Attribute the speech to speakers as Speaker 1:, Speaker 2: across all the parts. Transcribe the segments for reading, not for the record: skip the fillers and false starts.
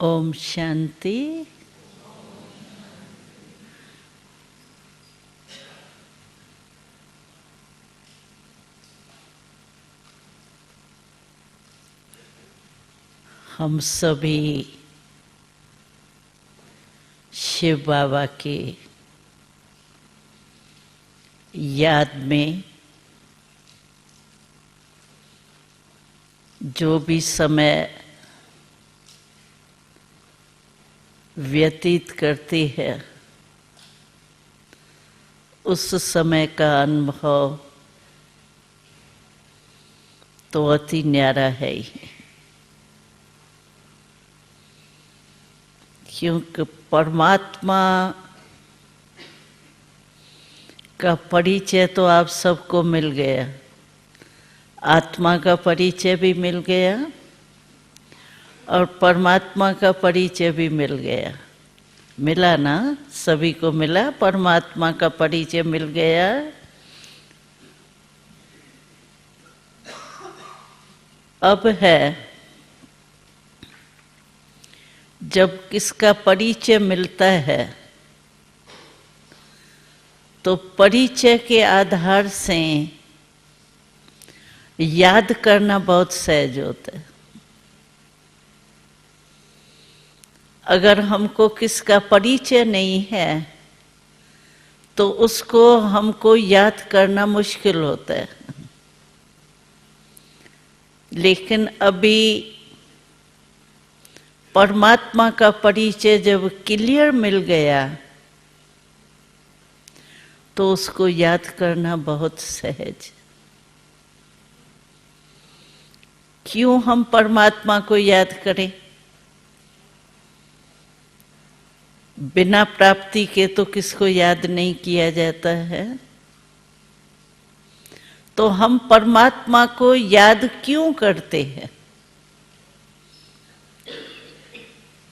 Speaker 1: ओम शांति। हम सभी शिव बाबा की याद में जो भी समय व्यतीत करती है उस समय का अनुभव तो अति न्यारा है ही, क्योंकि परमात्मा का परिचय तो आप सबको मिल गया, आत्मा का परिचय भी मिल गया और परमात्मा का परिचय भी मिल गया। मिला ना, सभी को मिला, परमात्मा का परिचय मिल गया। अब है जब किसका परिचय मिलता है तो परिचय के आधार से याद करना बहुत सहज होता है। अगर हमको किसका परिचय नहीं है तो उसको हमको याद करना मुश्किल होता है। लेकिन अभी परमात्मा का परिचय जब क्लियर मिल गया तो उसको याद करना बहुत सहज। क्यों हम परमात्मा को याद करें? बिना प्राप्ति के तो किसको याद नहीं किया जाता है। तो हम परमात्मा को याद क्यों करते हैं?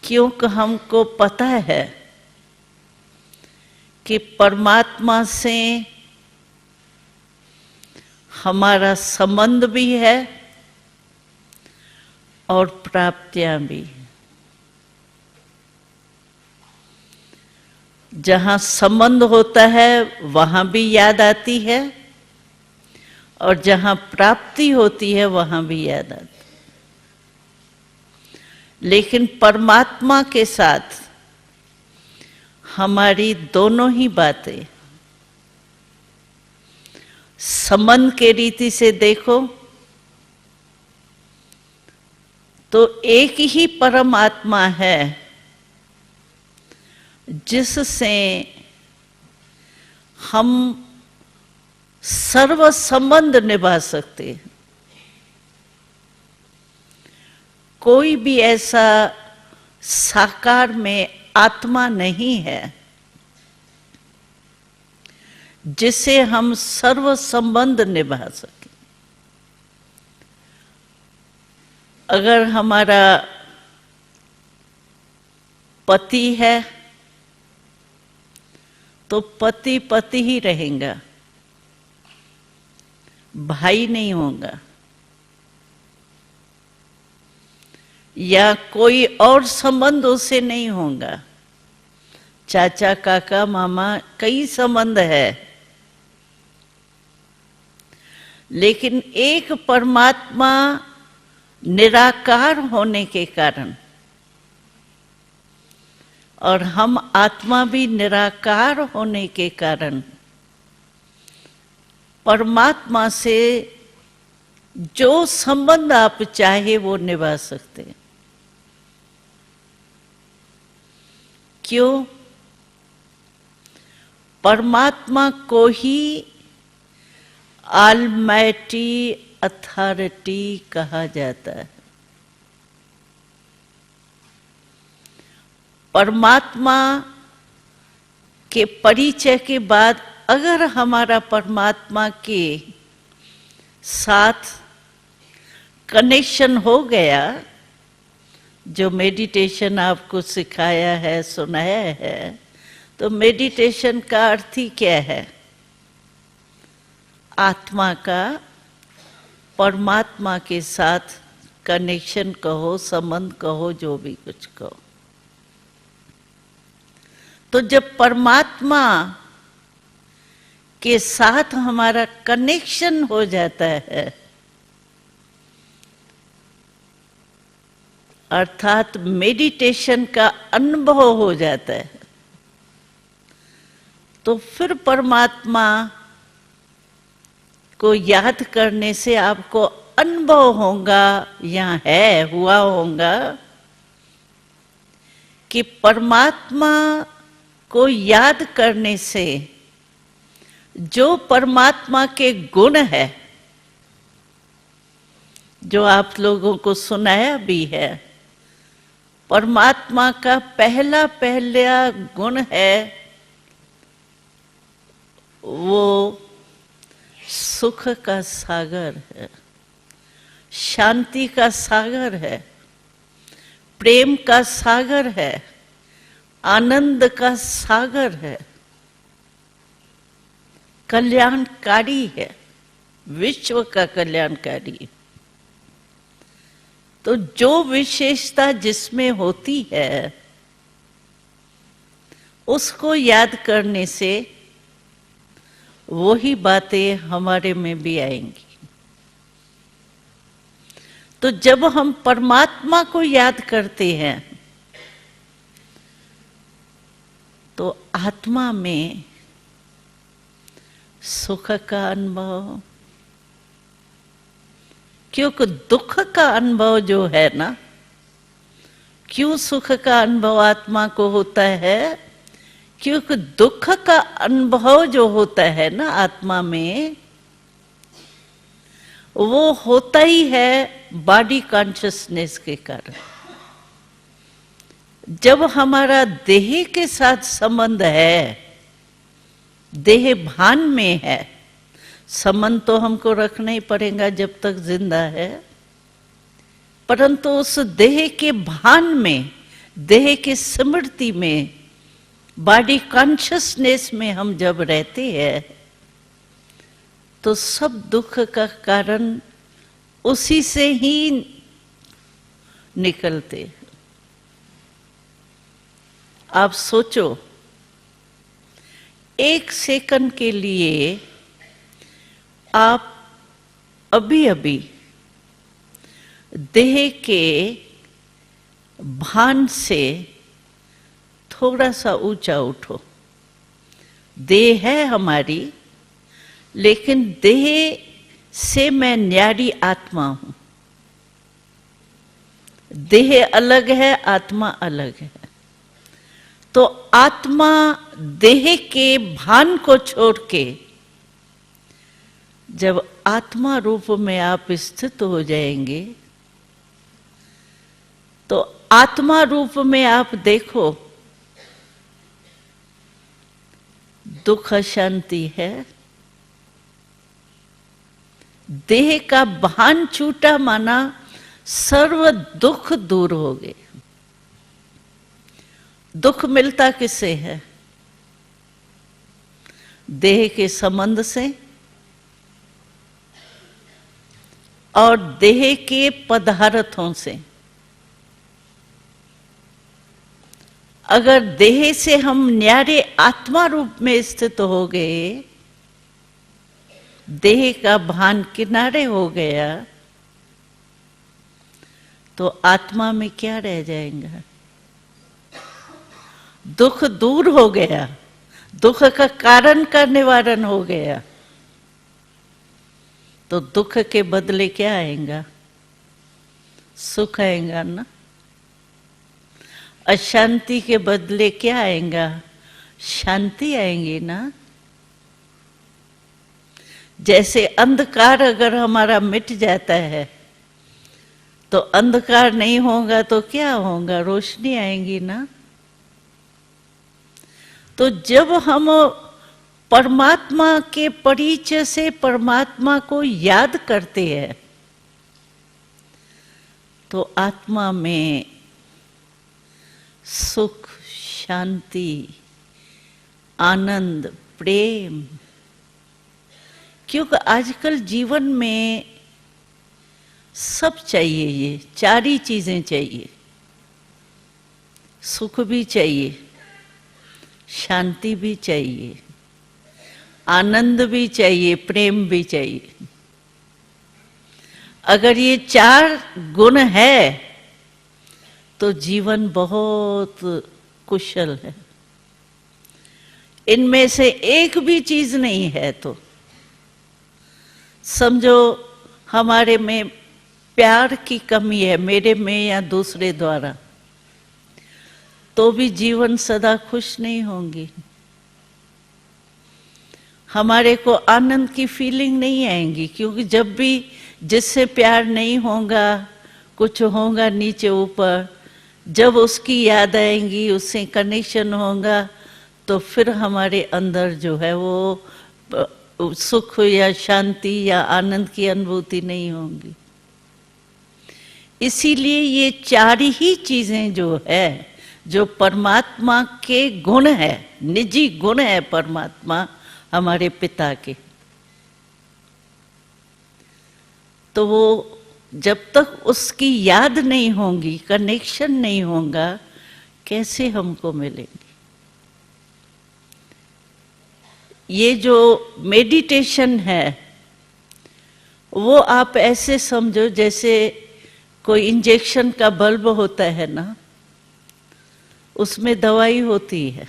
Speaker 1: क्योंकि हमको पता है कि परमात्मा से हमारा संबंध भी है और प्राप्तियां भी। जहाँ संबंध होता है वहाँ भी याद आती है और जहाँ प्राप्ति होती है वहाँ भी याद आती है। लेकिन परमात्मा के साथ हमारी दोनों ही बातें, संबंध के रीति से देखो तो एक ही परमात्मा है जिससे हम सर्व संबंध निभा सकते हैं। कोई भी ऐसा साकार में आत्मा नहीं है जिसे हम सर्व संबंध निभा सकें। अगर हमारा पति है तो पति पति ही रहेगा, भाई नहीं होगा। या कोई और संबंध उससे नहीं होगा, चाचा काका मामा कई संबंध है। लेकिन एक परमात्मा निराकार होने के कारण और हम आत्मा भी निराकार होने के कारण परमात्मा से जो संबंध आप चाहे वो निभा सकते हैं। क्यों? परमात्मा को ही ऑलमाइटी अथॉरिटी कहा जाता है। परमात्मा के परिचय के बाद अगर हमारा परमात्मा के साथ कनेक्शन हो गया, जो मेडिटेशन आपको सिखाया है, सुनाया है, तो मेडिटेशन का अर्थ ही क्या है? आत्मा का परमात्मा के साथ कनेक्शन कहो, संबंध कहो, जो भी कुछ कहो। तो जब परमात्मा के साथ हमारा कनेक्शन हो जाता है, अर्थात मेडिटेशन का अनुभव हो जाता है, तो फिर परमात्मा को याद करने से आपको अनुभव होगा या है हुआ होगा कि परमात्मा को याद करने से जो परमात्मा के गुण है, जो आप लोगों को सुनाया भी है, परमात्मा का पहला गुण है वो सुख का सागर है, शांति का सागर है, प्रेम का सागर है, आनंद का सागर है, कल्याणकारी है, विश्व का कल्याणकारी। तो जो विशेषता जिसमें होती है उसको याद करने से वही बातें हमारे में भी आएंगी। तो जब हम परमात्मा को याद करते हैं तो आत्मा में सुख का अनुभव, क्योंकि दुख का अनुभव जो है ना, क्यों सुख का अनुभव आत्मा को होता है? क्योंकि दुख का अनुभव जो होता है ना आत्मा में, वो होता ही है बॉडी कॉन्शियसनेस के कारण। जब हमारा देह के साथ संबंध है, देह भान में है, संबंध तो हमको रखना ही पड़ेगा जब तक जिंदा है, परंतु उस देह के भान में, देह की स्मृति में, बॉडी कॉन्शियसनेस में हम जब रहते हैं तो सब दुख का कारण उसी से ही निकलते। आप सोचो, एक सेकंड के लिए आप अभी अभी देह के भान से थोड़ा सा ऊंचा उठो। देह है हमारी, लेकिन देह से मैं न्यारी आत्मा हूं। देह अलग है, आत्मा अलग है। तो आत्मा देह के भान को छोड़ के जब आत्मा रूप में आप स्थित हो जाएंगे तो आत्मा रूप में आप देखो दुख अशांति है, देह का भान छूटा माना सर्व दुख दूर हो गए। दुख मिलता किससे है? देह के संबंध से और देह के पदार्थों से। अगर देह से हम न्यारे आत्मा रूप में स्थित हो गए, देह का भान किनारे हो गया, तो आत्मा में क्या रह जाएगा? दुख दूर हो गया, दुख का कारण का निवारण हो गया। तो दुख के बदले क्या आएगा? सुख आएगा ना। अशांति के बदले क्या आएगा? शांति आएंगी ना। जैसे अंधकार अगर हमारा मिट जाता है तो अंधकार नहीं होगा तो क्या होगा? रोशनी आएंगी ना। तो जब हम परमात्मा के परिचय से परमात्मा को याद करते हैं तो आत्मा में सुख, शांति, आनंद, प्रेम, क्योंकि आजकल जीवन में सब चाहिए, ये चार ही चीजें चाहिए। सुख भी चाहिए, शांति भी चाहिए, आनंद भी चाहिए, प्रेम भी चाहिए। अगर ये 4 गुण है तो जीवन बहुत कुशल है। इनमें से एक भी चीज नहीं है तो समझो हमारे में प्यार की कमी है, मेरे में या दूसरे द्वारा, तो भी जीवन सदा खुश नहीं होंगी। हमारे को आनंद की फीलिंग नहीं आएंगी, क्योंकि जब भी जिससे प्यार नहीं होगा, कुछ होगा नीचे ऊपर, जब उसकी याद आएंगी, उससे कनेक्शन होगा, तो फिर हमारे अंदर जो है वो सुख या शांति या आनंद की अनुभूति नहीं होगी। इसीलिए ये 4 ही चीजें जो है, जो परमात्मा के गुण है, निजी गुण है परमात्मा हमारे पिता के, तो वो जब तक उसकी याद नहीं होगी, कनेक्शन नहीं होगा, कैसे हमको मिलेंगे। ये जो मेडिटेशन है वो आप ऐसे समझो जैसे कोई इंजेक्शन का बल्ब होता है ना, उसमें दवाई होती है,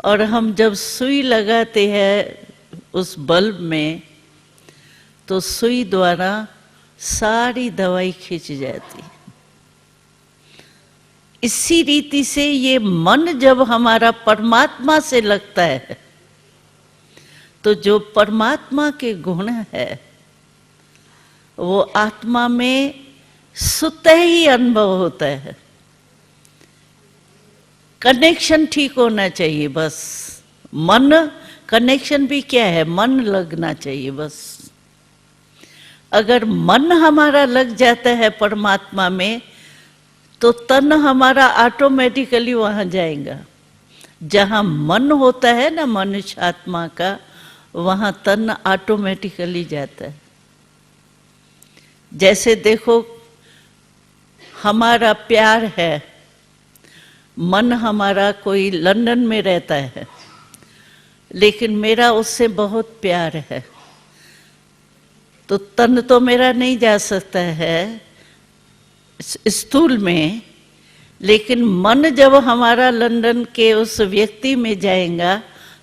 Speaker 1: और हम जब सुई लगाते हैं उस बल्ब में, तो सुई द्वारा सारी दवाई खींच जाती है। इसी रीति से ये मन जब हमारा परमात्मा से लगता है, तो जो परमात्मा के गुण है वो आत्मा में स्वतः ही अनुभव होता है। कनेक्शन ठीक होना चाहिए बस। मन कनेक्शन भी क्या है, मन लगना चाहिए बस। अगर मन हमारा लग जाता है परमात्मा में, तो तन हमारा ऑटोमेटिकली वहां जाएगा। जहां मन होता है ना मनुष्य आत्मा का, वहां तन ऑटोमेटिकली जाता है। जैसे देखो हमारा प्यार है, मन हमारा कोई लंदन में रहता है, लेकिन मेरा उससे बहुत प्यार है, तो तन तो मेरा नहीं जा सकता है स्थूल में, लेकिन मन जब हमारा लंदन के उस व्यक्ति में जाएगा,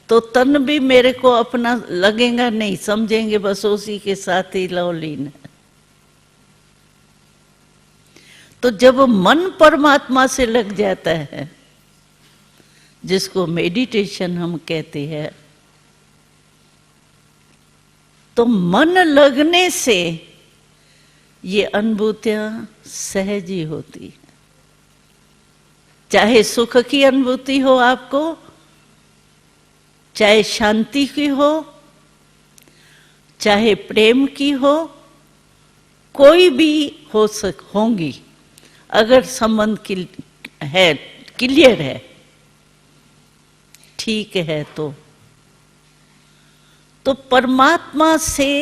Speaker 1: तो तन भी मेरे को अपना लगेगा नहीं, समझेंगे बस उसी के साथ ही लवलीन है। तो जब मन परमात्मा से लग जाता है, जिसको मेडिटेशन हम कहते हैं, तो मन लगने से ये अनुभूतियां सहज ही होती है। चाहे सुख की अनुभूति हो आपको, चाहे शांति की हो, चाहे प्रेम की हो, कोई भी होंगी, अगर संबंध है, क्लियर है, ठीक है, तो परमात्मा से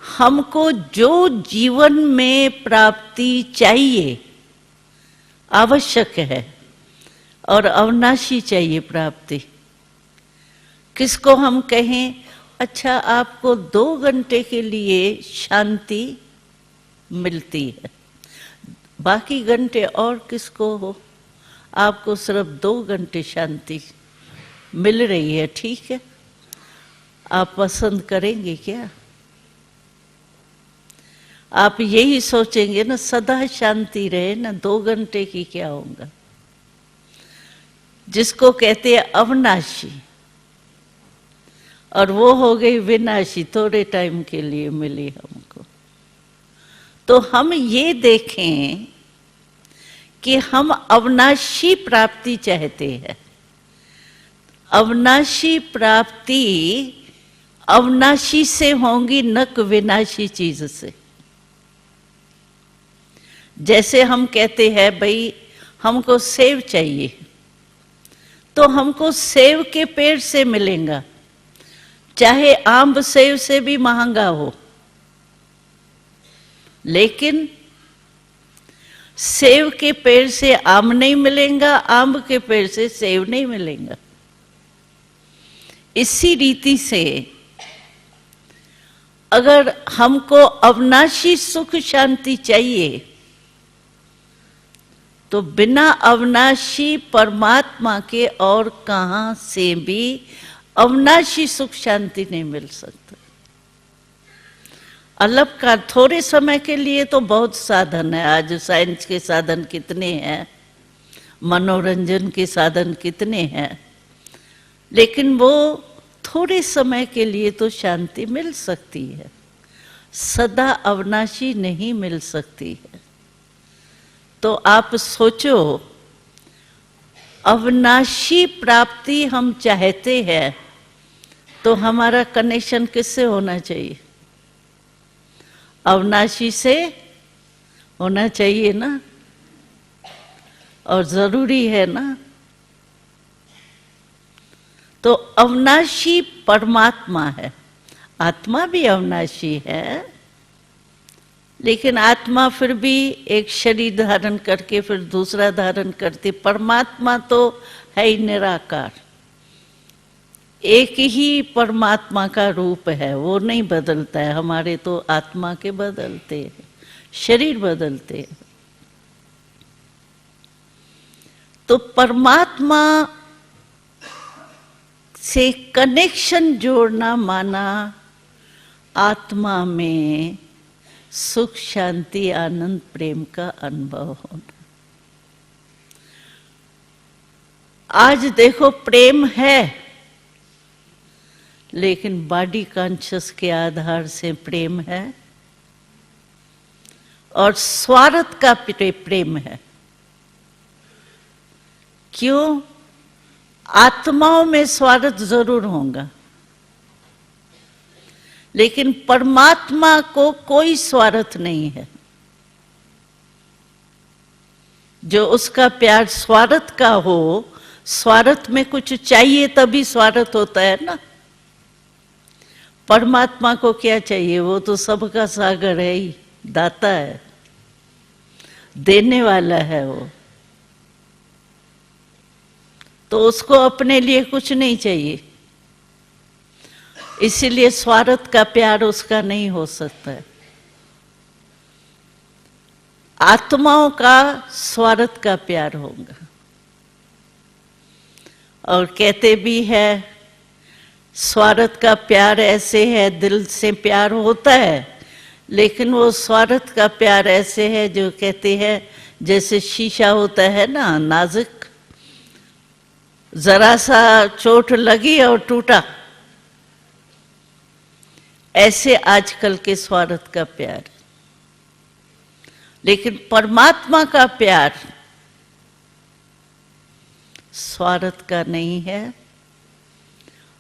Speaker 1: हमको जो जीवन में प्राप्ति चाहिए, आवश्यक है और अविनाशी चाहिए प्राप्ति। किसको हम कहें, अच्छा आपको 2 घंटे के लिए शांति मिलती है, बाकी घंटे और किसको हो, आपको सिर्फ 2 घंटे शांति मिल रही है, ठीक है, आप पसंद करेंगे क्या? आप यही सोचेंगे ना सदा शांति रहे ना, 2 घंटे की क्या होगा। जिसको कहते हैं अविनाशी, और वो हो गई विनाशी, थोड़े टाइम के लिए मिली हमको। तो हम ये देखें कि हम अविनाशी प्राप्ति चाहते हैं। अविनाशी प्राप्ति अविनाशी से होंगी, न विनाशी चीज से। जैसे हम कहते हैं भाई हमको सेब चाहिए, तो हमको सेब के पेड़ से मिलेगा, चाहे आम सेब से भी महंगा हो। लेकिन सेब के पेड़ से आम नहीं मिलेगा, आम के पेड़ से सेब नहीं मिलेगा। इसी रीति से अगर हमको अविनाशी सुख शांति चाहिए तो बिना अविनाशी परमात्मा के और कहां से भी अविनाशी सुख शांति नहीं मिल सकता। अल्पकाल थोड़े समय के लिए तो बहुत साधन है। आज साइंस के साधन कितने हैं, मनोरंजन के साधन कितने हैं, लेकिन वो थोड़े समय के लिए तो शांति मिल सकती है, सदा अविनाशी नहीं मिल सकती है। तो आप सोचो, अविनाशी प्राप्ति हम चाहते हैं तो हमारा कनेक्शन किससे होना चाहिए? अविनाशी से होना चाहिए ना, और जरूरी है ना। तो अविनाशी परमात्मा है, आत्मा भी अविनाशी है, लेकिन आत्मा फिर भी एक शरीर धारण करके फिर दूसरा धारण करती। परमात्मा तो है ही निराकार, एक ही परमात्मा का रूप है, वो नहीं बदलता है। हमारे तो आत्मा के बदलते हैं, शरीर बदलते हैं। तो परमात्मा से कनेक्शन जोड़ना माना आत्मा में सुख शांति आनंद प्रेम का अनुभव होना। आज देखो प्रेम है, लेकिन बॉडी कॉन्शियस के आधार से प्रेम है और स्वार्थ का प्रेम है। क्यों? आत्माओं में स्वार्थ जरूर होगा, लेकिन परमात्मा को कोई स्वार्थ नहीं है। जो उसका प्यार स्वार्थ का हो, स्वार्थ में कुछ चाहिए तभी स्वार्थ होता है ना। परमात्मा को क्या चाहिए? वो तो सबका सागर है ही, दाता है, देने वाला है वो। तो उसको अपने लिए कुछ नहीं चाहिए, इसीलिए स्वार्थ का प्यार उसका नहीं हो सकता है। आत्माओं का स्वार्थ का प्यार होगा। और कहते भी है, स्वार्थ का प्यार ऐसे है, दिल से प्यार होता है, लेकिन वो स्वार्थ का प्यार ऐसे है जो कहते हैं जैसे शीशा होता है ना, नाजुक, जरा सा चोट लगी और टूटा। ऐसे आजकल के स्वार्थ का प्यार। लेकिन परमात्मा का प्यार स्वार्थ का नहीं है,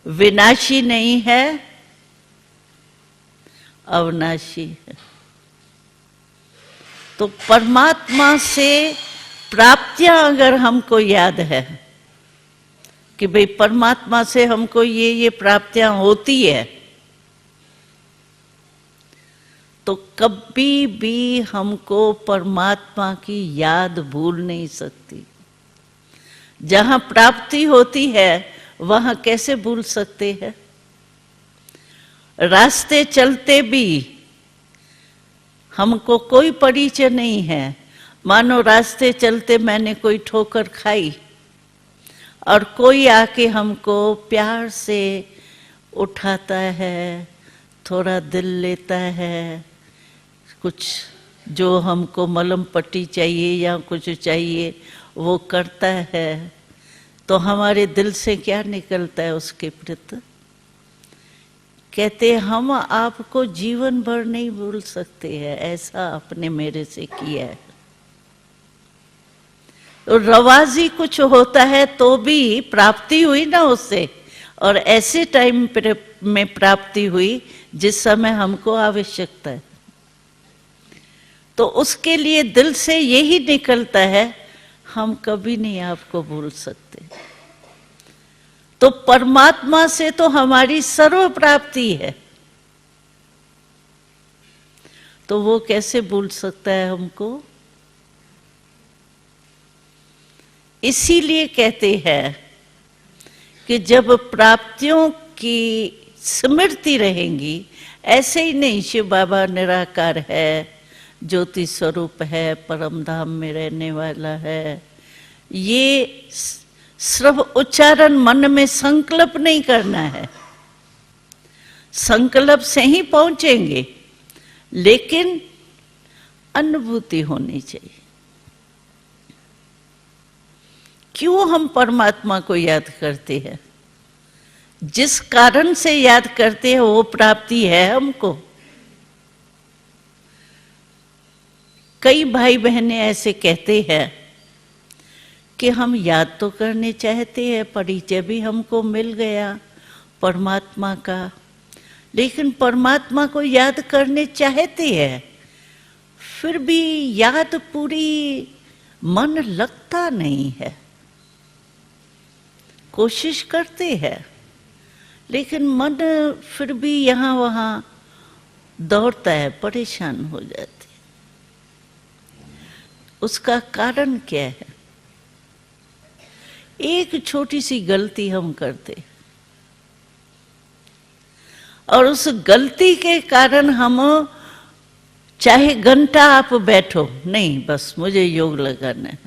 Speaker 1: विनाशी नहीं है, अविनाशी है। तो परमात्मा से प्राप्तियां अगर हमको याद है कि भाई परमात्मा से हमको ये प्राप्तियां होती है, तो कभी भी हमको परमात्मा की याद भूल नहीं सकती। जहां प्राप्ति होती है वहां कैसे भूल सकते हैं? रास्ते चलते भी हमको कोई परिचय नहीं है। मानो रास्ते चलते मैंने कोई ठोकर खाई और कोई आके हमको प्यार से उठाता है, थोड़ा दिल लेता है, कुछ जो हमको मलम पट्टी चाहिए या कुछ चाहिए वो करता है, तो हमारे दिल से क्या निकलता है उसके प्रति? कहते हम आपको जीवन भर नहीं भूल सकते हैं, ऐसा आपने मेरे से किया है। तो रवाजी कुछ होता है तो भी प्राप्ति हुई ना उससे, और ऐसे टाइम में प्राप्ति हुई जिस समय हमको आवश्यकता है। तो उसके लिए दिल से यही निकलता है, हम कभी नहीं आपको भूल सकते। तो परमात्मा से तो हमारी सर्व प्राप्ति है, तो वो कैसे भूल सकता है हमको? इसीलिए कहते हैं कि जब प्राप्तियों की स्मृति रहेंगी, ऐसे ही नहीं शिव बाबा निराकार है, ज्योति स्वरूप है, परम धाम में रहने वाला है, ये सिर्फ उच्चारण मन में संकल्प नहीं करना है। संकल्प से ही पहुंचेंगे, लेकिन अनुभूति होनी चाहिए। क्यों हम परमात्मा को याद करते हैं? जिस कारण से याद करते हैं वो प्राप्ति है हमको। कई भाई बहनें ऐसे कहते हैं कि हम याद तो करने चाहते हैं, परिचय भी हमको मिल गया परमात्मा का, लेकिन परमात्मा को याद करने चाहते हैं, फिर भी याद पूरी मन लगता नहीं है। कोशिश करते हैं, लेकिन मन फिर भी यहाँ वहाँ दौड़ता है, परेशान हो जाते हैं। उसका कारण क्या है? एक छोटी सी गलती हम करते, और उस गलती के कारण हम, चाहे घंटा आप बैठो, नहीं बस मुझे योग लगाना है,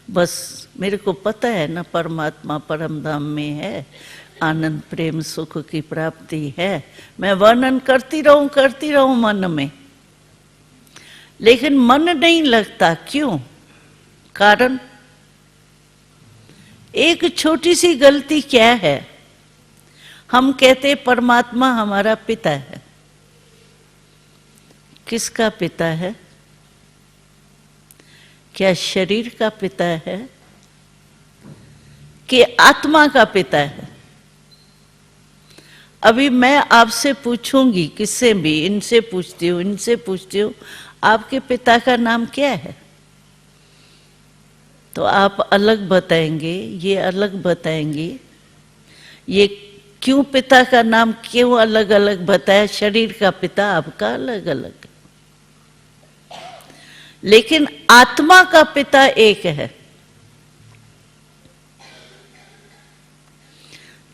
Speaker 1: बस मेरे को पता है ना परमात्मा परम धाम में है, आनंद प्रेम सुख की प्राप्ति है, मैं वर्णन करती रहूं मन में, लेकिन मन नहीं लगता। क्यों? कारण एक छोटी सी गलती क्या है? हम कहते परमात्मा हमारा पिता है। किसका पिता है? क्या शरीर का पिता है कि आत्मा का पिता है? अभी मैं आपसे पूछूंगी, किससे भी, इनसे पूछती हूँ, इनसे पूछती हूँ, आपके पिता का नाम क्या है? तो आप अलग बताएंगे, ये अलग बताएंगे। ये क्यों पिता का नाम क्यों अलग अलग बताया? शरीर का पिता आपका अलग अलग, लेकिन आत्मा का पिता एक है।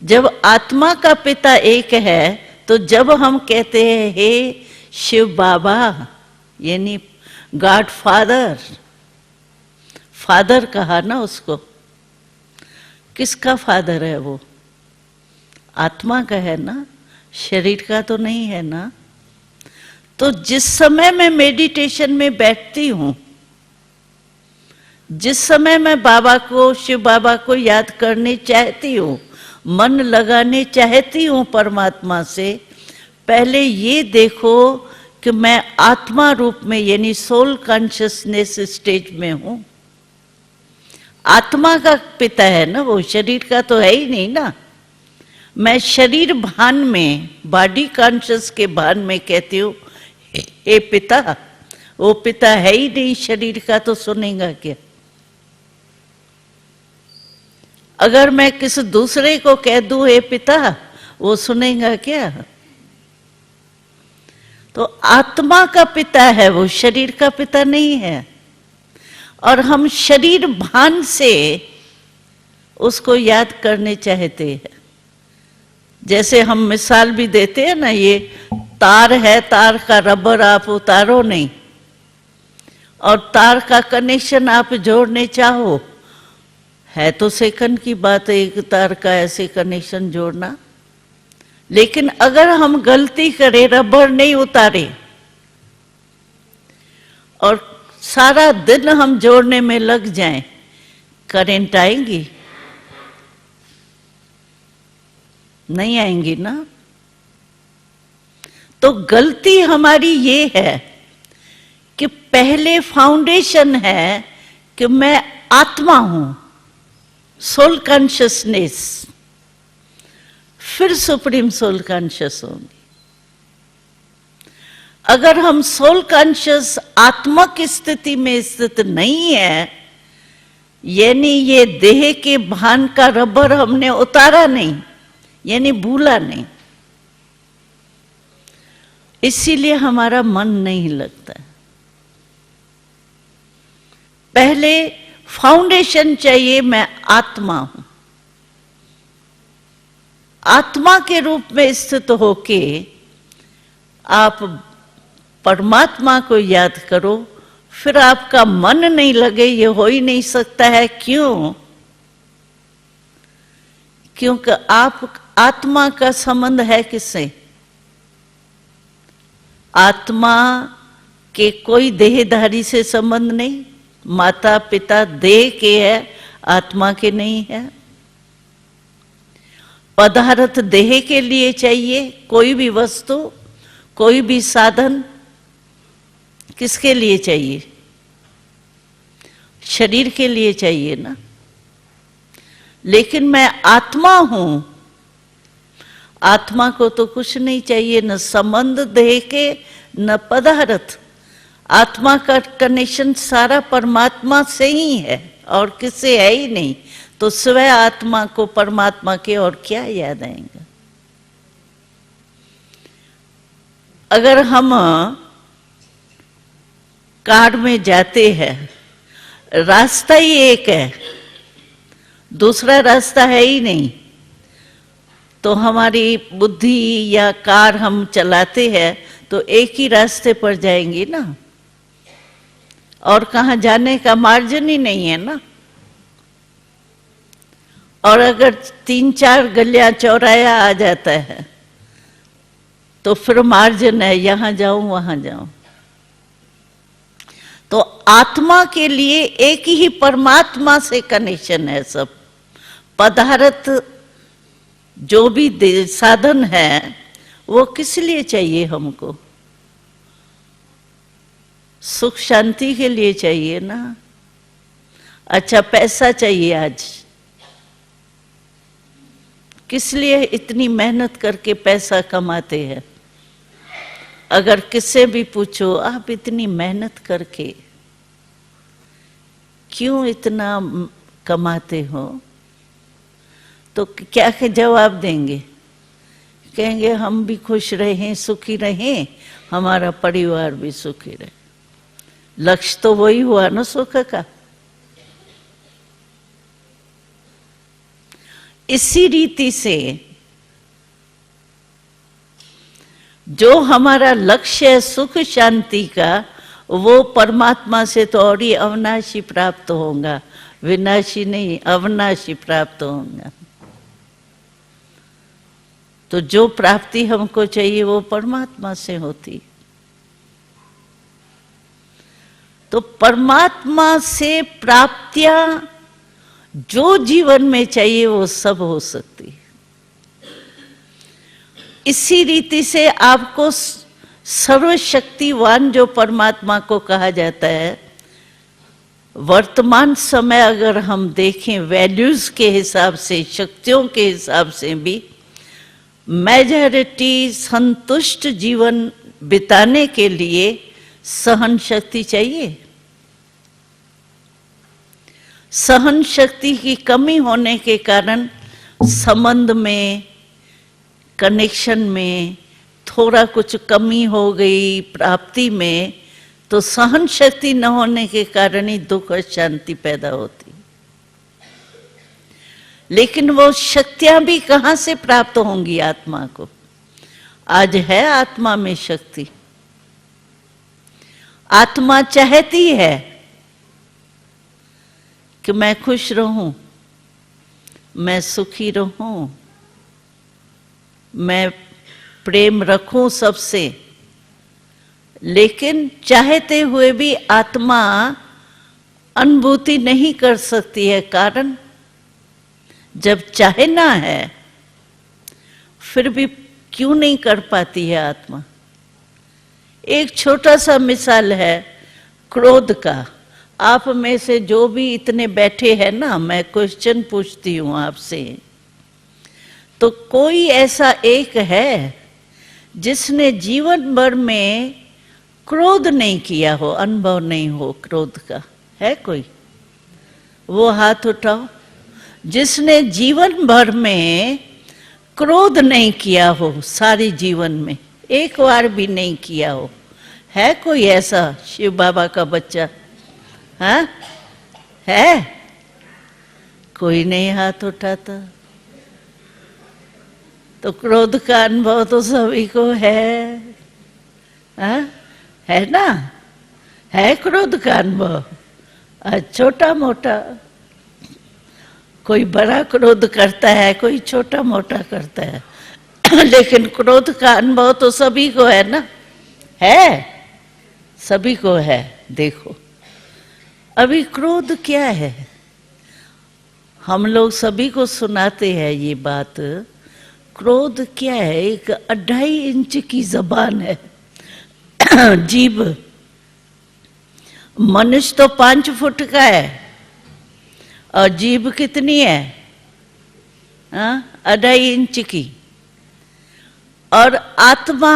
Speaker 1: जब आत्मा का पिता एक है, तो जब हम कहते हैं हे शिव बाबा, यानी गॉड फादर, फादर कहा ना उसको, किसका फादर है वो? आत्मा का है ना, शरीर का तो नहीं है ना। तो जिस समय मैं मेडिटेशन में बैठती हूं, जिस समय मैं बाबा को, शिव बाबा को याद करने चाहती हूं, मन लगाने चाहती हूं परमात्मा से, पहले ये देखो कि मैं आत्मा रूप में, यानी सोल कॉन्शियसनेस स्टेज में हूं। आत्मा का पिता है ना वो, शरीर का तो है ही नहीं ना। मैं शरीर भान में, बॉडी कॉन्शियस के भान में कहती हूँ हे पिता, वो पिता है ही नहीं शरीर का, तो सुनेगा क्या? अगर मैं किसी दूसरे को कह दूं हे पिता, वो सुनेगा क्या? तो आत्मा का पिता है वो, शरीर का पिता नहीं है। और हम शरीर भान से उसको याद करने चाहते हैं। जैसे हम मिसाल भी देते हैं ना, ये तार है, तार का रबर आप उतारो नहीं, और तार का कनेक्शन आप जोड़ने चाहो, है तो सेकंड की बात है एक तार का ऐसे कनेक्शन जोड़ना। लेकिन अगर हम गलती करें, रबर नहीं उतारे, और सारा दिन हम जोड़ने में लग जाएं, करंट आएंगी? नहीं आएंगी ना। तो गलती हमारी ये है कि पहले फाउंडेशन है कि मैं आत्मा हूं, सोल कॉन्शियसनेस, फिर सुप्रीम सोल कॉन्शियस होंगी। अगर हम सोल कॉन्शियस आत्मक स्थिति में स्थित नहीं है, यानी ये देह के भान का रबर हमने उतारा नहीं, यानी भूला नहीं, इसीलिए हमारा मन नहीं लगता। पहले फाउंडेशन चाहिए, मैं आत्मा हूं। आत्मा के रूप में स्थित होके आप परमात्मा को याद करो, फिर आपका मन नहीं लगे, ये हो ही नहीं सकता है। क्यों? क्योंकि आप आत्मा का संबंध है किससे? आत्मा के कोई देहधारी से संबंध नहीं। माता पिता देह के है, आत्मा के नहीं है। पदार्थ देह के लिए चाहिए, कोई भी वस्तु, कोई भी साधन किसके लिए चाहिए? शरीर के लिए चाहिए ना। लेकिन मैं आत्मा हूं, आत्मा को तो कुछ नहीं चाहिए, न संबंध देह के न पदार्थ। आत्मा का कनेक्शन सारा परमात्मा से ही है और किससे है ही नहीं। तो स्वयं आत्मा को परमात्मा के और क्या याद आएगा? अगर हम कार में जाते हैं, रास्ता ही एक है, दूसरा रास्ता है ही नहीं, तो हमारी बुद्धि या कार हम चलाते हैं तो एक ही रास्ते पर जाएंगी ना, और कहाँ जाने का मार्जिन ही नहीं है ना। और अगर 3-4 गलियां चौराया आ जाता है तो फिर मार्जिन है, यहां जाऊं वहां जाऊं। तो आत्मा के लिए एक ही परमात्मा से कनेक्शन है। सब पदार्थ जो भी साधन है वो किस लिए चाहिए हमको? सुख शांति के लिए चाहिए ना। अच्छा, पैसा चाहिए आज, किस लिए इतनी मेहनत करके पैसा कमाते हैं? अगर किससे भी पूछो, आप इतनी मेहनत करके क्यों इतना कमाते हो, तो क्या के जवाब देंगे? कहेंगे हम भी खुश रहें, सुखी रहें, हमारा परिवार भी सुखी रहे। लक्ष्य तो वही हुआ ना सुख का। इसी रीति से जो हमारा लक्ष्य है सुख शांति का, वो परमात्मा से तो और ही अविनाशी प्राप्त होगा। विनाशी नहीं, अविनाशी प्राप्त होगा। तो जो प्राप्ति हमको चाहिए वो परमात्मा से होती। तो परमात्मा से प्राप्तियां जो जीवन में चाहिए वो सब हो सकती है। इसी रीति से आपको सर्वशक्तिवान जो परमात्मा को कहा जाता है, वर्तमान समय अगर हम देखें वैल्यूज के हिसाब से, शक्तियों के हिसाब से भी, मेजॉरिटी संतुष्ट जीवन बिताने के लिए सहन शक्ति चाहिए। सहन शक्ति की कमी होने के कारण संबंध में, कनेक्शन में थोड़ा कुछ कमी हो गई, प्राप्ति में, तो सहन शक्ति न होने के कारण ही दुख और शांति पैदा होती। लेकिन वो शक्तियां भी कहां से प्राप्त होंगी आत्मा को? आज है आत्मा में शक्ति। आत्मा चाहती है कि मैं खुश रहूं, मैं सुखी रहूं, मैं प्रेम रखूं सबसे। लेकिन चाहते हुए भी आत्मा अनुभूति नहीं कर सकती है। कारण जब चाहना है फिर भी क्यों नहीं कर पाती है आत्मा? एक छोटा सा मिसाल है क्रोध का। आप में से जो भी इतने बैठे हैं ना, मैं क्वेश्चन पूछती हूं आपसे, तो कोई ऐसा एक है जिसने जीवन भर में क्रोध नहीं किया हो, अनुभव नहीं हो क्रोध का? है कोई? वो हाथ उठाओ जिसने जीवन भर में क्रोध नहीं किया हो, सारी जीवन में एक बार भी नहीं किया हो। है कोई ऐसा शिव बाबा का बच्चा? हाँ, है? कोई नहीं हाथ उठाता। तो क्रोध का अनुभव तो सभी को है, है ना? है क्रोध का अनुभव, छोटा मोटा। कोई बड़ा क्रोध करता है, कोई छोटा मोटा करता है, लेकिन क्रोध का अनुभव तो सभी को है ना? है, सभी को है। देखो अभी क्रोध क्या है, हम लोग सभी को सुनाते हैं ये बात। क्रोध क्या है? एक 2.5 इंच की जबान है, जीभ। मनुष्य तो 5 फुट का है, और जीभ कितनी है? 2.5 इंच की। और आत्मा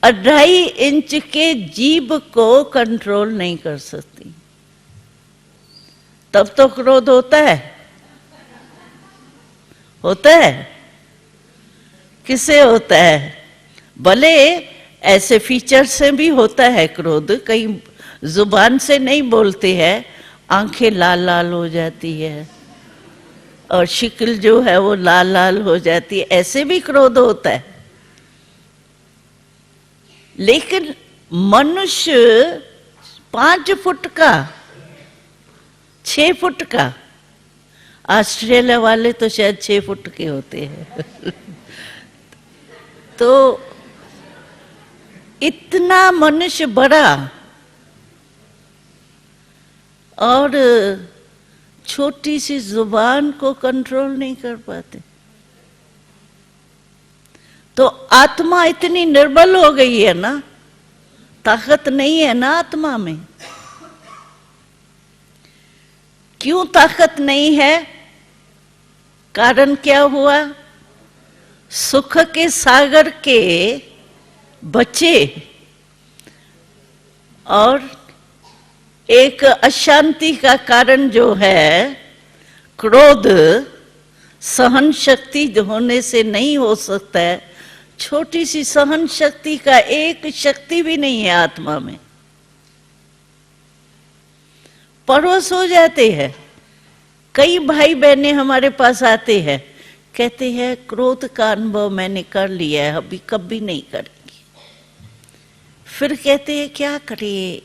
Speaker 1: 2.5 इंच के जीभ को कंट्रोल नहीं कर सकती, तब तो क्रोध होता है। होता है? किससे होता है? भले ऐसे फीचर से भी होता है क्रोध, कहीं जुबान से नहीं बोलते हैं, आंखें लाल लाल हो जाती है और शक्ल जो है वो लाल लाल हो जाती है, ऐसे भी क्रोध होता है। लेकिन मनुष्य 5 फुट का, 6 फुट का, ऑस्ट्रेलिया वाले तो शायद 6 फुट के होते हैं। तो इतना मनुष्य बड़ा और छोटी सी जुबान को कंट्रोल नहीं कर पाते। तो आत्मा इतनी निर्बल हो गई है ना, ताकत नहीं है ना आत्मा में। क्यों ताकत नहीं है? कारण क्या हुआ? सुख के सागर के बच्चे और एक अशांति का कारण जो है क्रोध, सहन शक्ति होने से नहीं हो सकता है। छोटी सी सहन शक्ति का एक शक्ति भी नहीं है आत्मा में, परवश हो जाते हैं। कई भाई बहनें हमारे पास आते हैं, कहते हैं क्रोध का अनुभव मैंने कर लिया है, अभी कभी नहीं करेंगे। फिर कहते हैं क्या करें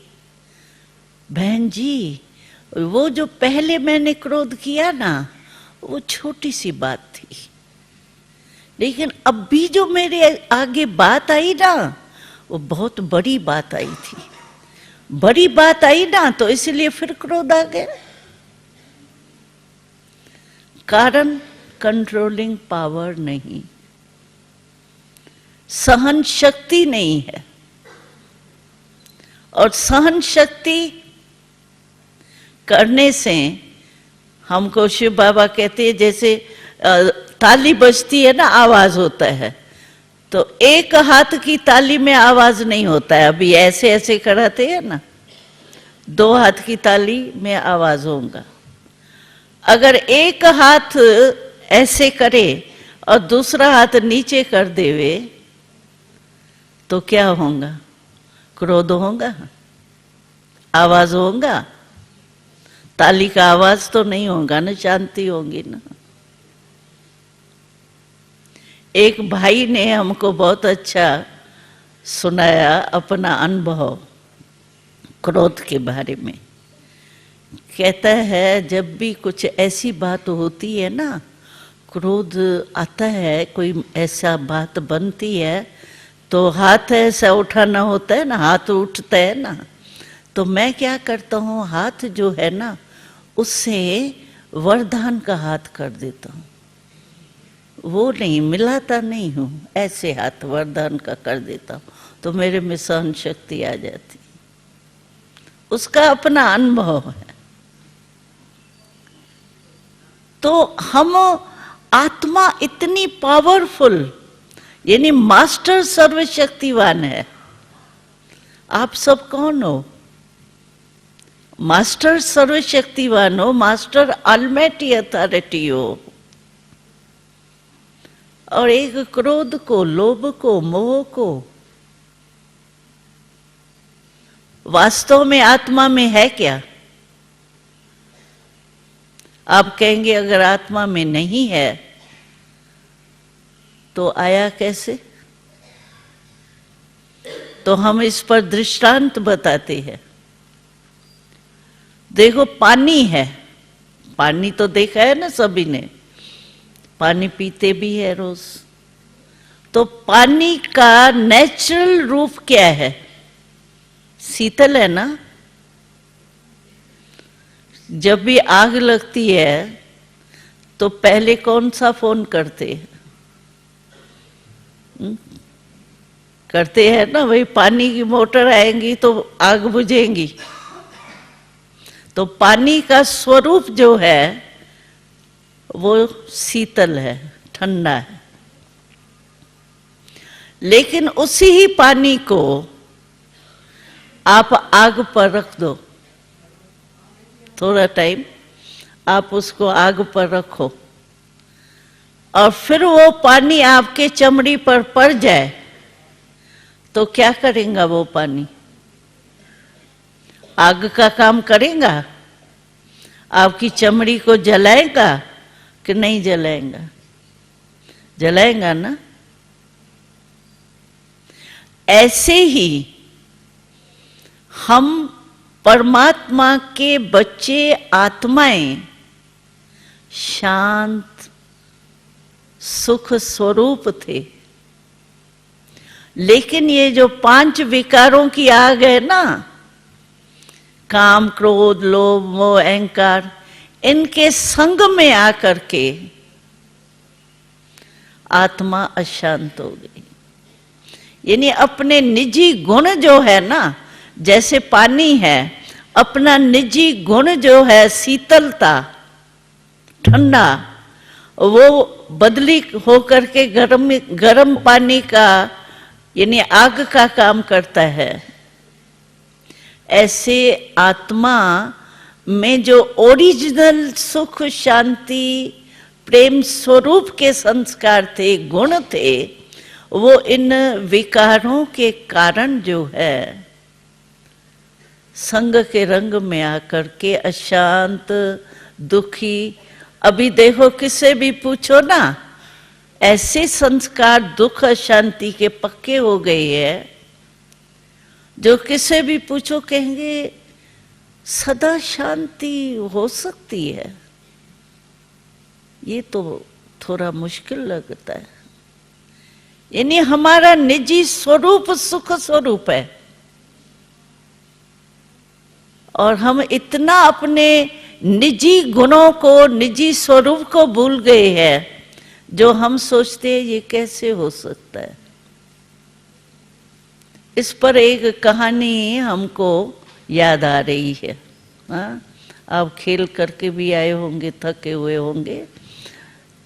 Speaker 1: बहन जी, वो जो पहले मैंने क्रोध किया ना, वो छोटी सी बात थी, लेकिन अभी जो मेरे आगे बात आई ना, वो बहुत बड़ी बात आई थी। बड़ी बात आई ना, तो इसलिए फिर क्रोध आ गया। कारण कंट्रोलिंग पावर नहीं, सहन शक्ति नहीं है। और सहन शक्ति करने से हमको शिव बाबा कहते हैं, जैसे ताली बजती है ना, आवाज होता है, तो एक हाथ की ताली में आवाज नहीं होता है। अभी ऐसे ऐसे कराते हैं ना, 2 हाथ की ताली में आवाज होगा। अगर एक हाथ ऐसे करे और दूसरा हाथ नीचे कर देवे तो क्या होगा? क्रोध होगा, आवाज होगा। ताली का आवाज तो नहीं होगा ना, शांति होगी ना। एक भाई ने हमको बहुत अच्छा सुनाया अपना अनुभव क्रोध के बारे में। कहता है जब भी कुछ ऐसी बात होती है ना, क्रोध आता है, कोई ऐसा बात बनती है, तो हाथ ऐसा उठाना होता है ना, हाथ उठता है ना, तो मैं क्या करता हूँ, हाथ जो है ना उससे वरदान का हाथ कर देता हूँ। वो नहीं मिलाता नहीं हूँ, ऐसे हाथ वरदान का कर देता हूँ, तो मेरे में सहन शक्ति आ जाती। उसका अपना अनुभव है। तो हम आत्मा इतनी पावरफुल, यानी मास्टर सर्वशक्तिवान है। आप सब कौन हो? मास्टर सर्वशक्तिवान हो, मास्टर ऑलमाइटी अथॉरिटी हो। और एक क्रोध को, लोभ को, मोह को वास्तव में आत्मा में है क्या? आप कहेंगे अगर आत्मा में नहीं है तो आया कैसे? तो हम इस पर दृष्टांत बताते हैं। देखो पानी है, पानी तो देखा है ना सभी ने, पानी पीते भी है रोज। तो पानी का नेचुरल रूप क्या है? शीतल है ना। जब भी आग लगती है तो पहले कौन सा फोन करते हैं? करते हैं ना, भाई पानी की मोटर आएंगी तो आग बुझेंगी। तो पानी का स्वरूप जो है वो शीतल है, ठंडा है। लेकिन उसी ही पानी को आप आग पर रख दो, थोड़ा टाइम आप उसको आग पर रखो, और फिर वो पानी आपके चमड़ी पर पड़ जाए तो क्या करेगा वो पानी? आग का काम करेगा? आपकी चमड़ी को जलाएगा कि नहीं जलाएगा? जलाएगा ना। ऐसे ही हम परमात्मा के बच्चे आत्माएं शांत सुख स्वरूप थे। लेकिन ये जो 5 विकारों की आग है ना, काम क्रोध लोभ मोह अहंकार, इनके संग में आकर के आत्मा अशांत हो गई। यानी अपने निजी गुण जो है ना, जैसे पानी है, अपना निजी गुण जो है शीतलता ठंडा, वो बदली होकर के गर्म पानी का यानी आग का काम करता है। ऐसे आत्मा में जो ओरिजिनल सुख शांति प्रेम स्वरूप के संस्कार थे, गुण थे, वो इन विकारों के कारण जो है संग के रंग में आकर के अशांत दुखी। अभी देखो किसे भी पूछो ना, ऐसे संस्कार दुख अशांति के पक्के हो गए हैं, जो किसे भी पूछो कहेंगे सदा शांति हो सकती है। ये तो थोड़ा मुश्किल लगता है। यानी हमारा निजी स्वरूप सुख स्वरूप है, और हम इतना अपने निजी गुणों को निजी स्वरूप को भूल गए हैं, जो हम सोचते हैं ये कैसे हो सकता है। इस पर एक कहानी हमको याद आ रही है। हाँ, आप खेल करके भी आए होंगे, थके हुए होंगे,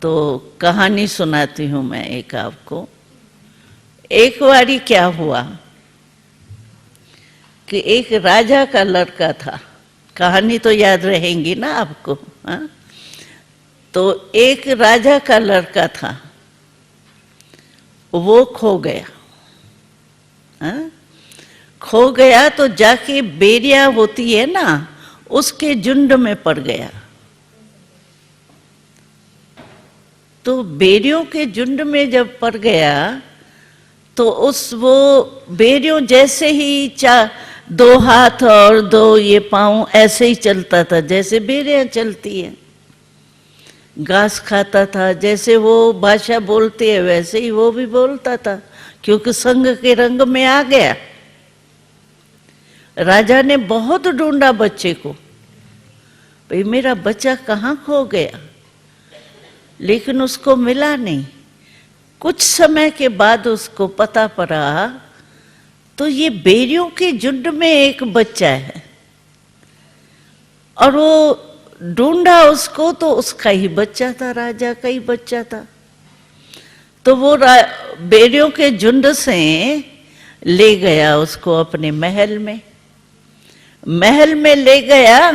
Speaker 1: तो कहानी सुनाती हूँ मैं एक आपको। एक बारी क्या हुआ कि एक राजा का लड़का था, कहानी तो याद रहेंगी ना आपको। हाँ? तो एक राजा का लड़का था, वो खो गया। हाँ? खो गया तो जाके बेरिया होती है ना, उसके झुंड में पड़ गया। तो बेरियों के झुंड में जब पड़ गया तो वो बेरियों जैसे ही 2 हाथ और 2 ये पांव ऐसे ही चलता था जैसे बेरियां चलती है। घास खाता था, जैसे वो भाषा बोलते है वैसे ही वो भी बोलता था, क्योंकि संग के रंग में आ गया। राजा ने बहुत ढूंढा बच्चे को, भाई मेरा बच्चा कहाँ खो गया, लेकिन उसको मिला नहीं। कुछ समय के बाद उसको पता पड़ा तो ये बेरियों के झुंड में एक बच्चा है, और वो ढूंढा उसको तो उसका ही बच्चा था, राजा का ही बच्चा था। तो वो बेरियों के झुंड से ले गया उसको अपने महल में। महल में ले गया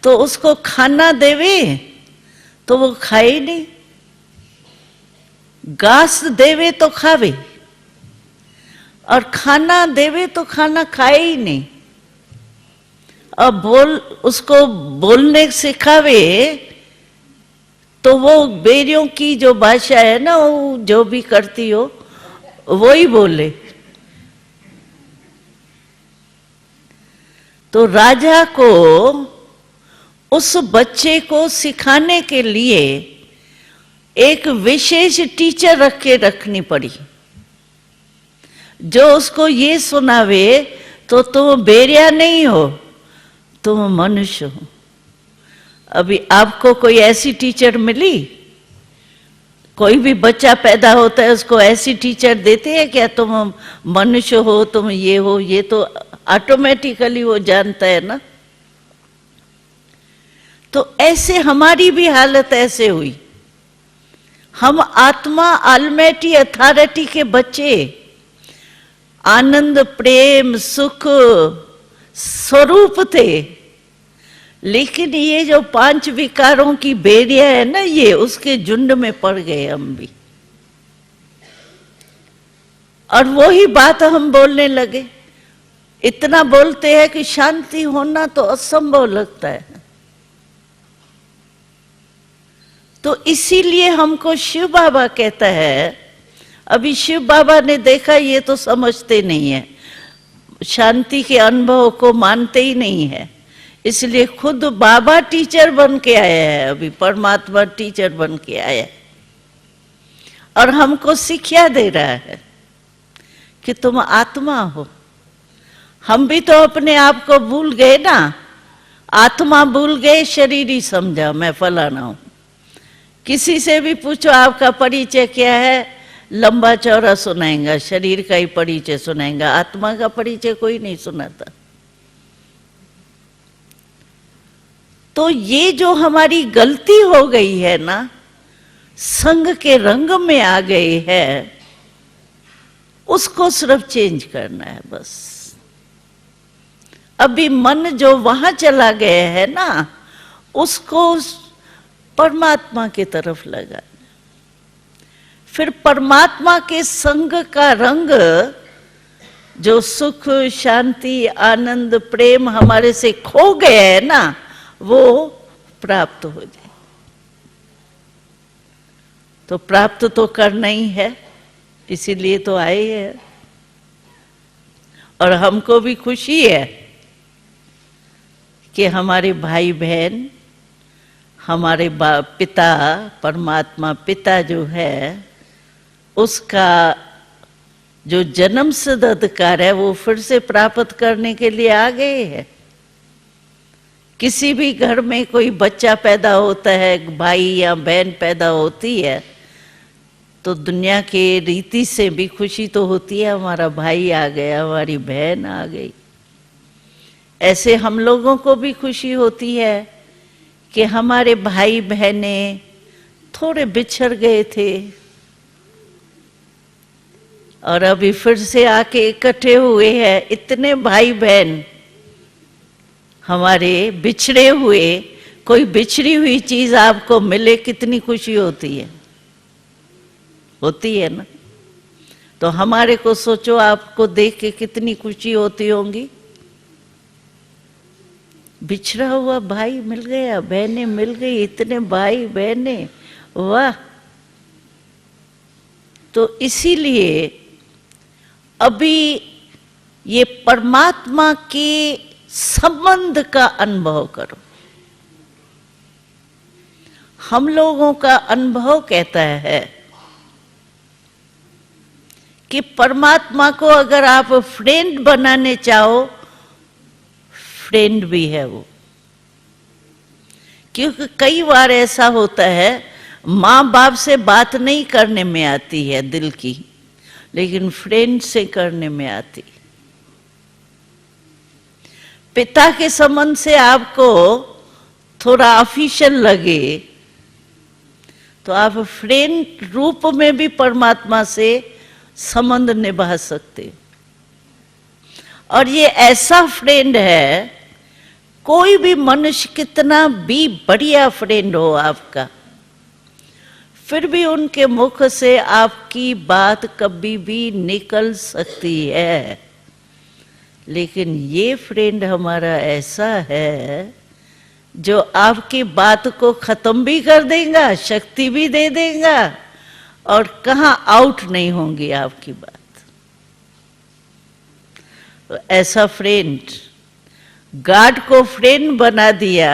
Speaker 1: तो उसको खाना देवे तो वो खाए नहीं, घास देवे तो खावे, और खाना देवे तो खाना खाए ही नहीं। अब उसको बोलने सिखावे तो वो बेरियों की जो भाषा है ना, वो जो भी करती हो वो ही बोले। तो राजा को उस बच्चे को सिखाने के लिए एक विशेष टीचर रख के रखनी पड़ी, जो उसको ये सुनावे तो तुम बेरिया नहीं हो, तुम मनुष्य हो। अभी आपको कोई ऐसी टीचर मिली? कोई भी बच्चा पैदा होता है उसको ऐसी टीचर देते हैं क्या, तुम मनुष्य हो, तुम ये हो? ये तो ऑटोमेटिकली वो जानता है ना। तो ऐसे हमारी भी हालत ऐसे हुई। हम आत्मा ऑलमाइटी अथॉरिटी के बच्चे, आनंद प्रेम सुख स्वरूप थे, लेकिन ये जो 5 विकारों की बेड़िया है ना, ये उसके झुंड में पड़ गए हम भी। और वही बात हम बोलने लगे। इतना बोलते हैं कि शांति होना तो असंभव लगता है। तो इसीलिए हमको शिव बाबा कहता है, अभी शिव बाबा ने देखा ये तो समझते नहीं है, शांति के अनुभव को मानते ही नहीं है, इसलिए खुद बाबा टीचर बन के आया है, अभी परमात्मा टीचर बन के आया है और हमको शिक्षा दे रहा है कि तुम आत्मा हो। हम भी तो अपने आप को भूल गए ना, आत्मा भूल गए, शरीर ही समझा मैं फलाना हूं। किसी से भी पूछो आपका परिचय क्या है, लंबा चौड़ा सुनाएगा, शरीर का ही परिचय सुनाएगा, आत्मा का परिचय कोई नहीं सुनाता। तो ये जो हमारी गलती हो गई है ना, संग के रंग में आ गई है, उसको सिर्फ चेंज करना है बस। अभी मन जो वहां चला गया है ना, उसको परमात्मा की तरफ लगाना। फिर परमात्मा के संग का रंग, जो सुख शांति आनंद प्रेम हमारे से खो गया है ना, वो प्राप्त हो जाए। तो प्राप्त तो करना ही है, इसीलिए तो आए हैं। और हमको भी खुशी है कि हमारे भाई बहन, हमारे पिता परमात्मा पिता जो है, उसका जो जन्म सिद्ध अधिकार है वो फिर से प्राप्त करने के लिए आ गए हैं। किसी भी घर में कोई बच्चा पैदा होता है, भाई या बहन पैदा होती है, तो दुनिया के रीति से भी खुशी तो होती है, हमारा भाई आ गया, हमारी बहन आ गई। ऐसे हम लोगों को भी खुशी होती है कि हमारे भाई बहने थोड़े बिछड़ गए थे और अभी फिर से आके इकट्ठे हुए हैं। इतने भाई बहन हमारे बिछड़े हुए, कोई बिछड़ी हुई चीज आपको मिले, कितनी खुशी होती है, होती है ना। तो हमारे को सोचो, आपको देख के कितनी खुशी होती होंगी। बिछड़ा हुआ भाई मिल गया, बहनें मिल गई, इतने भाई बहने, वाह। तो इसीलिए अभी ये परमात्मा के संबंध का अनुभव करो। हम लोगों का अनुभव कहता है कि परमात्मा को अगर आप फ्रेंड बनाने चाहो, फ्रेंड भी है वो। क्योंकि कई बार ऐसा होता है, माँ बाप से बात नहीं करने में आती है दिल की, लेकिन फ्रेंड से करने में आती। पिता के संबंध से आपको थोड़ा ऑफिशियल लगे, तो आप फ्रेंड रूप में भी परमात्मा से संबंध निभा सकते। और ये ऐसा फ्रेंड है, कोई भी मनुष्य कितना भी बढ़िया फ्रेंड हो आपका, फिर भी उनके मुख से आपकी बात कभी भी निकल सकती है। लेकिन ये फ्रेंड हमारा ऐसा है जो आपकी बात को खत्म भी कर देगा, शक्ति भी दे देगा, और कहाँ आउट नहीं होंगी आपकी बात। तो ऐसा फ्रेंड, गॉड को फ्रेंड बना दिया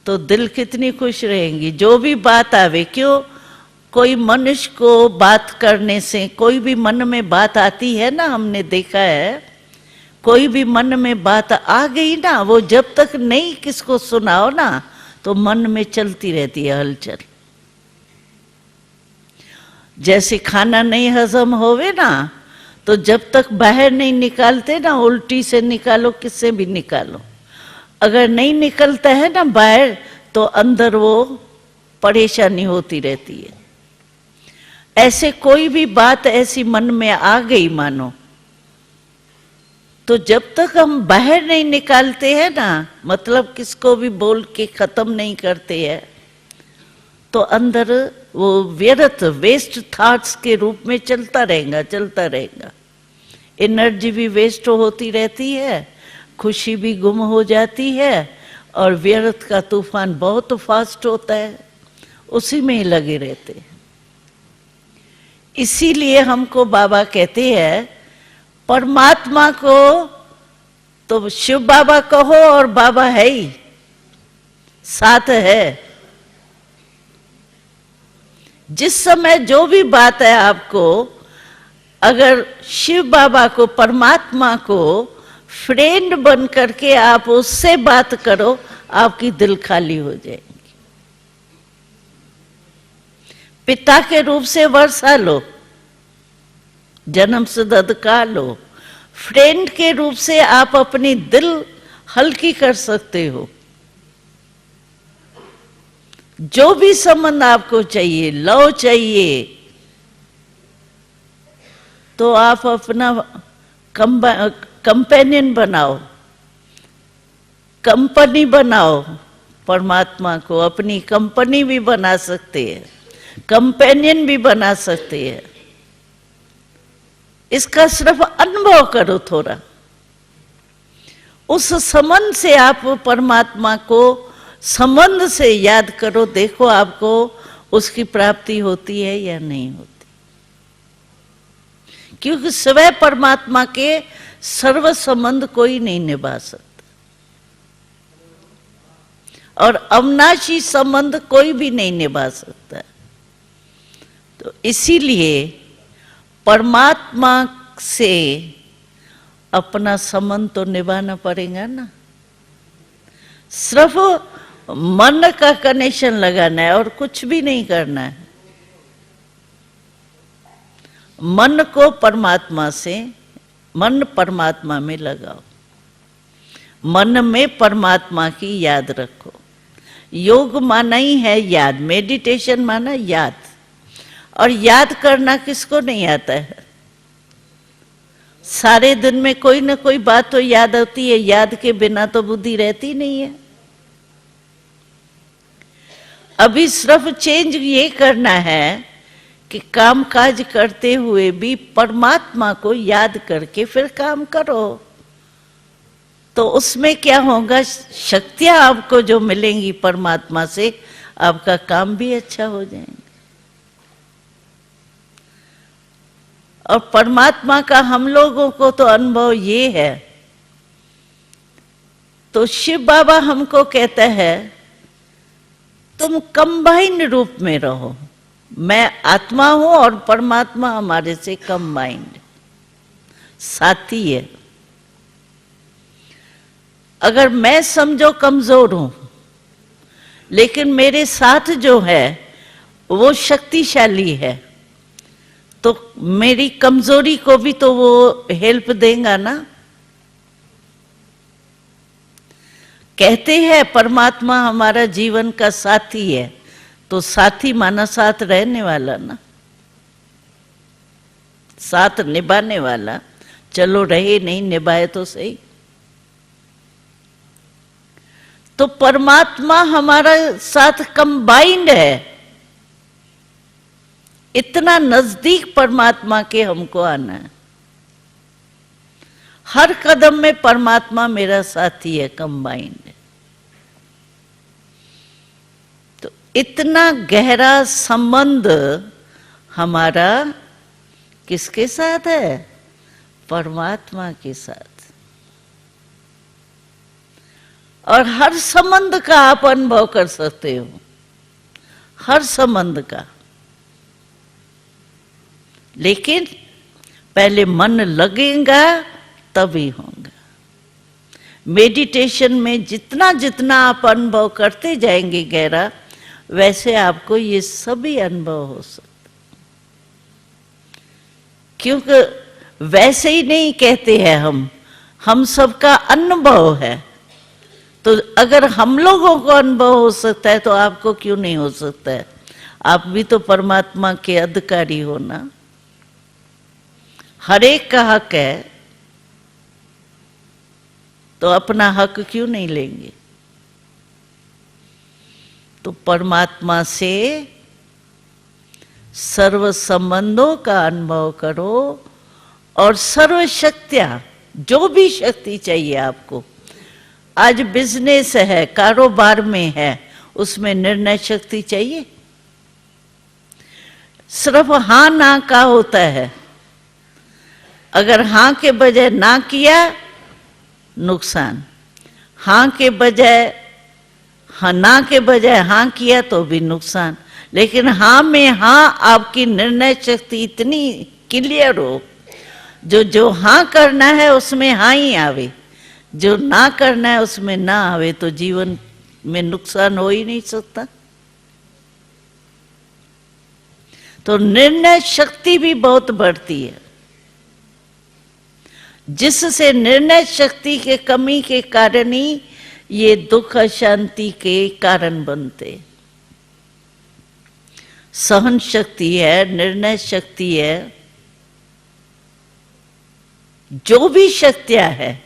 Speaker 1: तो दिल कितनी खुश रहेंगी। जो भी बात आवे, क्यों, कोई मनुष्य को बात करने से, कोई भी मन में बात आती है ना, हमने देखा है, कोई भी मन में बात आ गई ना, वो जब तक नहीं किसको सुनाओ ना, तो मन में चलती रहती है हलचल। जैसे खाना नहीं हजम होवे ना, तो जब तक बाहर नहीं निकालते ना, उल्टी से निकालो, किससे भी निकालो, अगर नहीं निकलता है ना बाहर, तो अंदर वो परेशानी होती रहती है। ऐसे कोई भी बात ऐसी मन में आ गई मानो, तो जब तक हम बाहर नहीं निकालते हैं ना, मतलब किसको भी बोल के खत्म नहीं करते हैं, तो अंदर वो व्यर्थ, वेस्ट थॉट्स के रूप में चलता रहेगा, चलता रहेगा। एनर्जी भी वेस्ट होती रहती है, खुशी भी गुम हो जाती है, और व्यर्थ का तूफान बहुत फास्ट होता है, उसी में ही लगे रहते हैं। इसीलिए हमको बाबा कहते हैं, परमात्मा को तो शिव बाबा कहो, और बाबा है ही, साथ है। जिस समय जो भी बात है आपको, अगर शिव बाबा को, परमात्मा को फ्रेंड बन करके आप उससे बात करो, आपकी दिल खाली हो जाएगी। पिता के रूप से वर्षा लो, जन्म से ददका लो, फ्रेंड के रूप से आप अपनी दिल हल्की कर सकते हो। जो भी संबंध आपको चाहिए, लव चाहिए, तो आप अपना कंपेनियन बनाओ, कंपनी बनाओ। परमात्मा को अपनी कंपनी भी बना सकते हैं, कंपेनियन भी बना सकते हैं। इसका सिर्फ अनुभव करो थोड़ा, उस संबंध से आप परमात्मा को संबंध से याद करो, देखो आपको उसकी प्राप्ति होती है या नहीं होती। क्योंकि स्वयं परमात्मा के सर्व संबंध कोई नहीं निभा सकता, और अविनाशी संबंध कोई भी नहीं निभा सकता। तो इसीलिए परमात्मा से अपना संबंध तो निभाना पड़ेगा ना। सिर्फ मन का कनेक्शन लगाना है और कुछ भी नहीं करना है। मन को परमात्मा से, मन परमात्मा में लगाओ, मन में परमात्मा की याद रखो। योग माना ही है याद, मेडिटेशन माना याद, और याद करना किसको नहीं आता है। सारे दिन में कोई ना कोई बात तो याद होती है, याद के बिना तो बुद्धि रहती नहीं है। अभी सिर्फ चेंज ये करना है कि काम काज करते हुए भी परमात्मा को याद करके फिर काम करो, तो उसमें क्या होगा, शक्तियां आपको जो मिलेंगी परमात्मा से, आपका काम भी अच्छा हो जाएगा। और परमात्मा का हम लोगों को तो अनुभव ये है, तो शिव बाबा हमको कहता है तुम कंबाइंड रूप में रहो। मैं आत्मा हूं और परमात्मा हमारे से कंबाइंड साथी है। अगर मैं समझो कमजोर हूं, लेकिन मेरे साथ जो है वो शक्तिशाली है, तो मेरी कमजोरी को भी तो वो हेल्प देगा ना। कहते हैं परमात्मा हमारा जीवन का साथी है, तो साथी माना साथ रहने वाला ना, साथ निभाने वाला। चलो रहे नहीं, निभाए तो सही। तो परमात्मा हमारा साथ कंबाइंड है, इतना नजदीक परमात्मा के हमको आना है। हर कदम में परमात्मा मेरा साथी है, कंबाइंड है। तो इतना गहरा संबंध हमारा किसके साथ है? परमात्मा के साथ। और हर संबंध का आप अनुभव कर सकते हो, हर संबंध का। लेकिन पहले मन लगेगा तभी होगा। मेडिटेशन में जितना जितना आप अनुभव करते जाएंगे गहरा, वैसे आपको ये सभी अनुभव हो सकते। क्योंकि वैसे ही नहीं कहते हैं हम सबका अनुभव है। तो अगर हम लोगों को अनुभव हो सकता है तो आपको क्यों नहीं हो सकता है? आप भी तो परमात्मा के अधिकारी हो ना। हर एक का हक है, तो अपना हक क्यों नहीं लेंगे? तो परमात्मा से सर्व संबंधों का अनुभव करो और सर्व शक्तियां, जो भी शक्ति चाहिए आपको। आज बिजनेस है, कारोबार में है, उसमें निर्णय शक्ति चाहिए। सिर्फ हाँ ना का होता है। अगर हाँ के बजाय ना किया, नुकसान। हाँ के बजाय हाँ, ना के बजाय हाँ किया तो भी नुकसान। लेकिन हाँ में हाँ आपकी निर्णय शक्ति इतनी क्लियर हो, जो हाँ करना है उसमें हाँ ही आवे, जो ना करना है उसमें ना आवे, तो जीवन में नुकसान हो ही नहीं सकता। तो निर्णय शक्ति भी बहुत बढ़ती है, जिससे निर्णय शक्ति के कमी के कारण ही ये दुख अशांति के कारण बनते। सहन शक्ति है, निर्णय शक्ति है, जो भी शक्तियां है,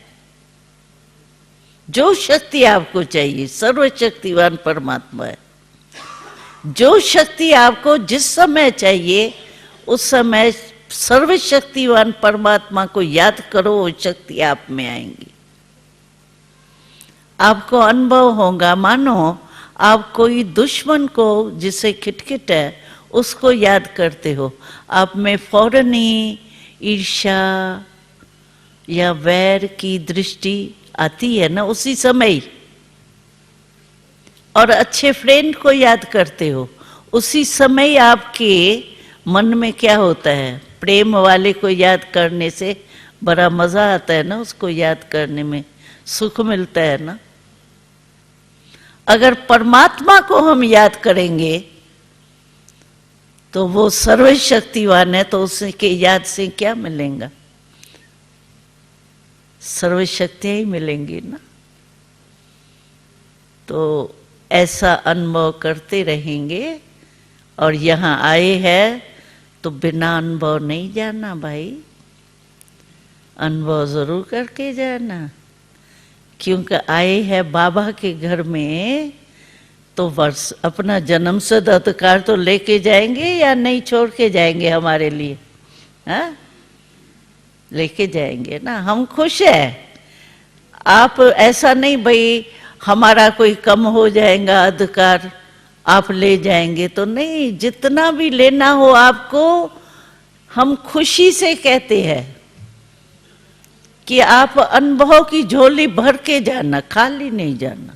Speaker 1: जो शक्ति आपको चाहिए, सर्वशक्तिवान परमात्मा है। जो शक्ति आपको जिस समय चाहिए उस समय सर्वशक्तिवान परमात्मा को याद करो, वो शक्ति आप में आएंगी। आपको अनुभव होगा, मानो आप कोई दुश्मन को जिसे खिटखिट है उसको याद करते हो, आप में फौरन ही ईर्ष्या या वैर की दृष्टि आती है ना, उसी समय। और अच्छे फ्रेंड को याद करते हो, उसी समय आपके मन में क्या होता है? प्रेम वाले को याद करने से बड़ा मजा आता है ना, उसको याद करने में सुख मिलता है ना। अगर परमात्मा को हम याद करेंगे तो वो सर्वशक्तिवान है, तो उसके याद से क्या मिलेगा? सर्वशक्तियां ही मिलेंगी ना। तो ऐसा अनुभव करते रहेंगे। और यहाँ आए हैं तो बिना अनुभव नहीं जाना भाई, अनुभव जरूर करके जाना। क्योंकि आए हैं बाबा के घर में, तो वर्ष अपना जन्मसिद्ध अधिकार तो लेके जाएंगे या नहीं छोड़ के जाएंगे हमारे लिए? हाँ, लेके जाएंगे ना। हम खुश है। आप ऐसा नहीं भाई हमारा कोई कम हो जाएगा अधिकार, आप ले जाएंगे तो नहीं। जितना भी लेना हो आपको, हम खुशी से कहते हैं कि आप अनुभव की झोली भर के जाना, खाली नहीं जाना।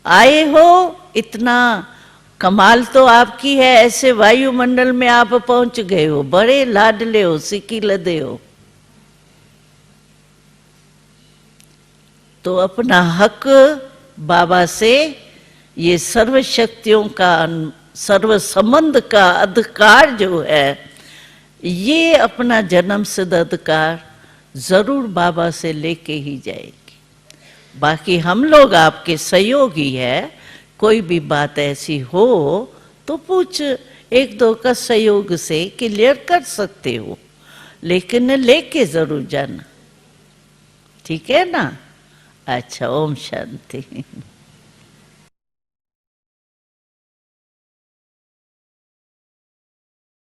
Speaker 1: आए हो, इतना कमाल तो आपकी है, ऐसे वायुमंडल में आप पहुंच गए हो, बड़े लाडले हो, सिक्की लदे हो। तो अपना हक बाबा से, ये सर्व शक्तियों का, सर्व संबंध का अधिकार जो है, ये अपना जन्म सिद्ध अधिकार जरूर बाबा से लेके ही जाएगी। बाकी हम लोग आपके सहयोगी है, कोई भी बात ऐसी हो तो पूछ एक दो का सहयोग से क्लियर कर सकते हो, लेकिन लेके जरूर जाना। ठीक है ना? अच्छा, ओम शांति।